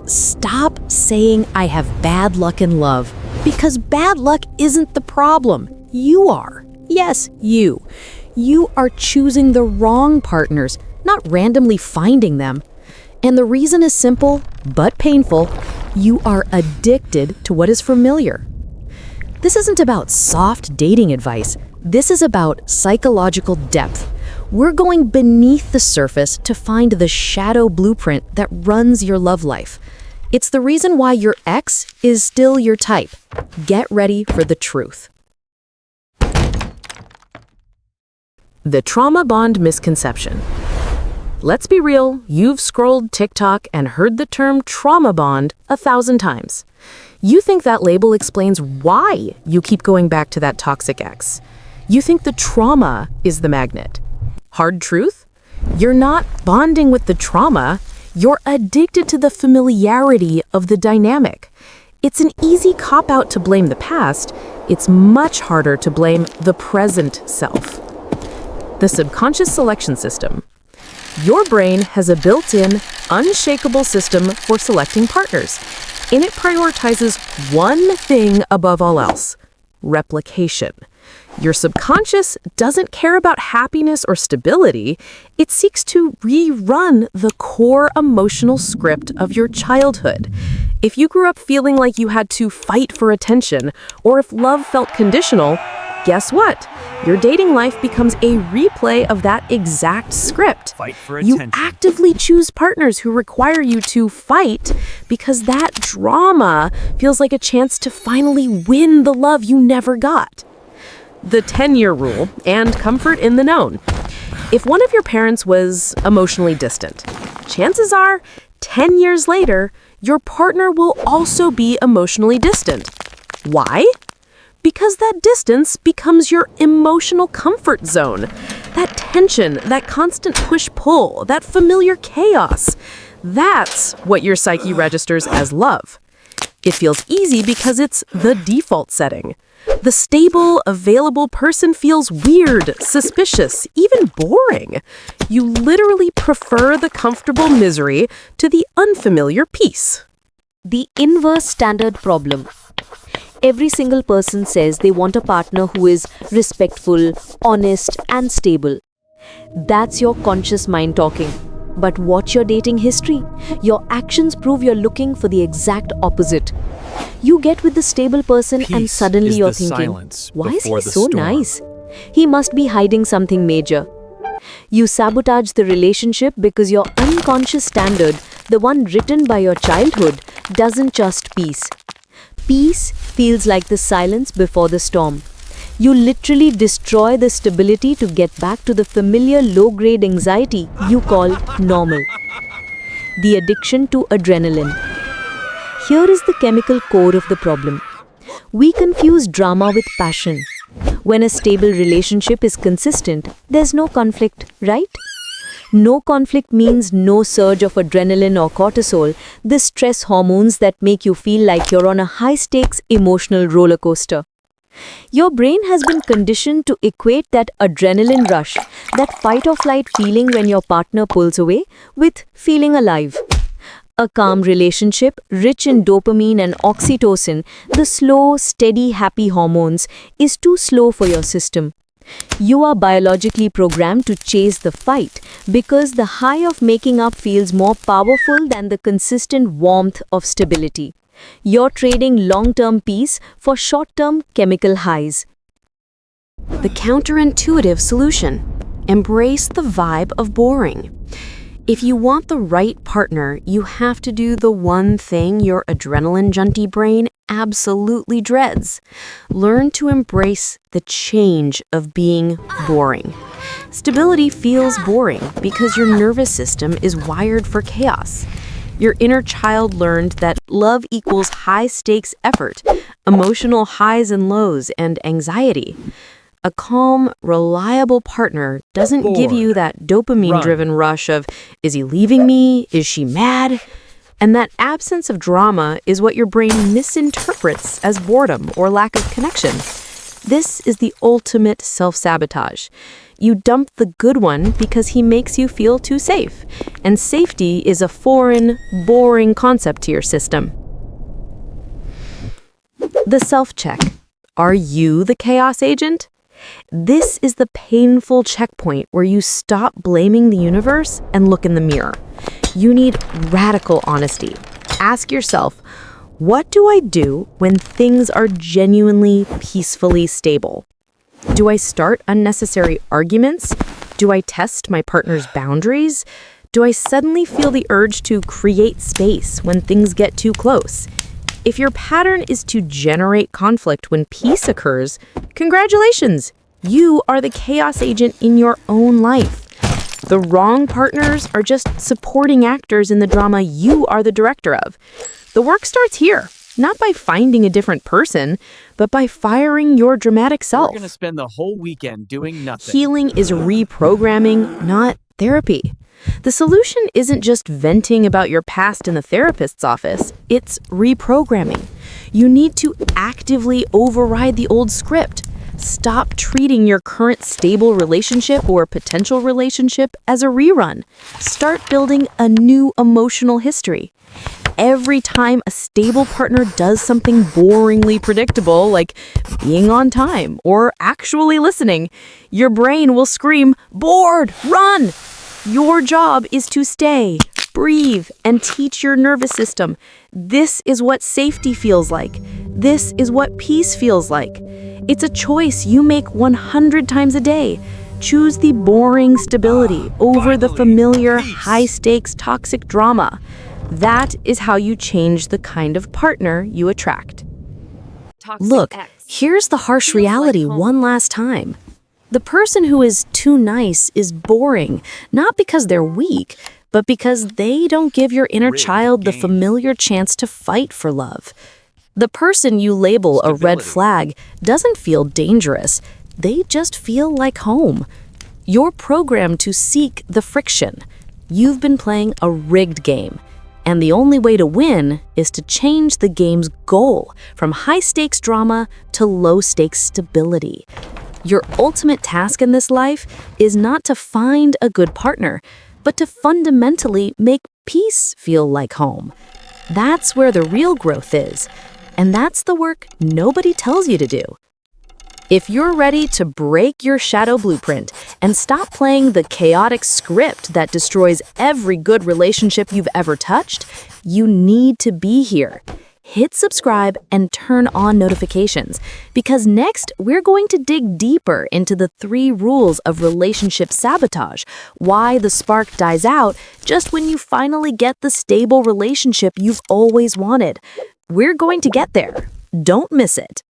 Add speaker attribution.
Speaker 1: Stop saying I have bad luck in love, because bad luck isn't the problem. You are. Yes, you. You are choosing the wrong partners, not randomly finding them. And the reason is simple, but painful. You are addicted to what is familiar. This isn't about soft dating advice. This is about psychological depth. We're going beneath the surface to find the shadow blueprint that runs your love life. It's the reason why your ex is still your type. Get ready for the truth. The trauma bond misconception. Let's be real, you've scrolled TikTok and heard the term trauma bond 1,000 times. You think that label explains why you keep going back to that toxic ex. You think the trauma is the magnet. Hard truth? You're not bonding with the trauma, you're addicted to the familiarity of the dynamic. It's an easy cop-out to blame the past, it's much harder to blame the present self. The subconscious selection system. Your brain has a built-in, unshakable system for selecting partners, and it prioritizes one thing above all else: replication. Your subconscious doesn't care about happiness or stability. It seeks to rerun the core emotional script of your childhood. If you grew up feeling like you had to fight for attention, or if love felt conditional, guess what? Your dating life becomes a replay of that exact script.
Speaker 2: Fight for
Speaker 1: You
Speaker 2: attention.
Speaker 1: actively choose partners who require you to fight because that drama feels like a chance to finally win the love you never got. The 10-year rule and comfort in the known. If one of your parents was emotionally distant, chances are 10 years later, your partner will also be emotionally distant. Why? Because that distance becomes your emotional comfort zone. That tension, that constant push-pull, that familiar chaos. That's what your psyche registers as love. It feels easy because it's the default setting. The stable, available person feels weird, suspicious, even boring. You literally prefer the comfortable misery to the unfamiliar peace.
Speaker 3: The inverse standard problem. Every single person says they want a partner who is respectful, honest, and stable. That's your conscious mind talking. But watch your dating history. Your actions prove you're looking for the exact opposite. You get with the stable person and
Speaker 2: Peace
Speaker 3: suddenly
Speaker 2: is
Speaker 3: you're
Speaker 2: the
Speaker 3: thinking,
Speaker 2: silence
Speaker 3: why is
Speaker 2: before
Speaker 3: he
Speaker 2: the
Speaker 3: so
Speaker 2: storm."
Speaker 3: nice? He must be hiding something major. You sabotage the relationship because your unconscious standard, the one written by your childhood, doesn't trust peace. Peace feels like the silence before the storm. You literally destroy the stability to get back to the familiar low-grade anxiety you call normal. The addiction to adrenaline. Here is the chemical core of the problem. We confuse drama with passion. When a stable relationship is consistent, there's no conflict, right? No conflict means no surge of adrenaline or cortisol, the stress hormones that make you feel like you're on a high-stakes emotional roller coaster. Your brain has been conditioned to equate that adrenaline rush, that fight-or-flight feeling when your partner pulls away, with feeling alive. A calm relationship, rich in dopamine and oxytocin, the slow, steady, happy hormones, is too slow for your system. You are biologically programmed to chase the fight because the high of making up feels more powerful than the consistent warmth of stability. You're trading long-term peace for short-term chemical highs.
Speaker 1: The counterintuitive solution. Embrace the vibe of boring. If you want the right partner, you have to do the one thing your adrenaline junkie brain absolutely dreads. Learn to embrace the change of being boring. Stability feels boring because your nervous system is wired for chaos. Your inner child learned that love equals high-stakes effort, emotional highs and lows, and anxiety. A calm, reliable partner doesn't give you that dopamine-driven rush of, is he leaving me? Is she mad? And that absence of drama is what your brain misinterprets as boredom or lack of connection.
Speaker 3: This is the ultimate self-sabotage. You dump the good one because he makes you feel too safe, and safety is a foreign, boring concept to your system. The self-check. Are you the chaos agent? This is the painful checkpoint where you stop blaming the universe and look in the mirror. You need radical honesty. Ask yourself, what do I do when things are genuinely, peacefully stable? Do I start unnecessary arguments? Do I test my partner's boundaries? Do I suddenly feel the urge to create space when things get too close? If your pattern is to generate conflict when peace occurs, congratulations! You are the chaos agent in your own life. The wrong partners are just supporting actors in the drama you are the director of. The work starts here, not by finding a different person, but by firing your dramatic self.
Speaker 2: We're going to spend the whole weekend doing nothing.
Speaker 3: Healing is reprogramming, not therapy. The solution isn't just venting about your past in the therapist's office, it's reprogramming. You need to actively override the old script. Stop treating your current stable relationship or potential relationship as a rerun. Start building a new emotional history. Every time a stable partner does something boringly predictable, like being on time or actually listening, your brain will scream, "Bored! Run!" Your job is to stay, breathe, and teach your nervous system. This is what safety feels like. This is what peace feels like. It's a choice you make 100 times a day. Choose the boring stability over the familiar, high-stakes, toxic drama. That is how you change the kind of partner you attract. Look, here's the harsh reality one last time. The person who is too nice is boring, not because they're weak, but because they don't give your inner child the familiar chance to fight for love. The person you label a red flag doesn't feel dangerous. They just feel like home. You're programmed to seek the friction. You've been playing a rigged game. And the only way to win is to change the game's goal from high-stakes drama to low-stakes stability. Your ultimate task in this life is not to find a good partner, but to fundamentally make peace feel like home. That's where the real growth is, and that's the work nobody tells you to do. If you're ready to break your shadow blueprint and stop playing the chaotic script that destroys every good relationship you've ever touched, you need to be here. Hit subscribe and turn on notifications, because next we're going to dig deeper into the 3 rules of relationship sabotage, why the spark dies out just when you finally get the stable relationship you've always wanted. We're going to get there. Don't miss it.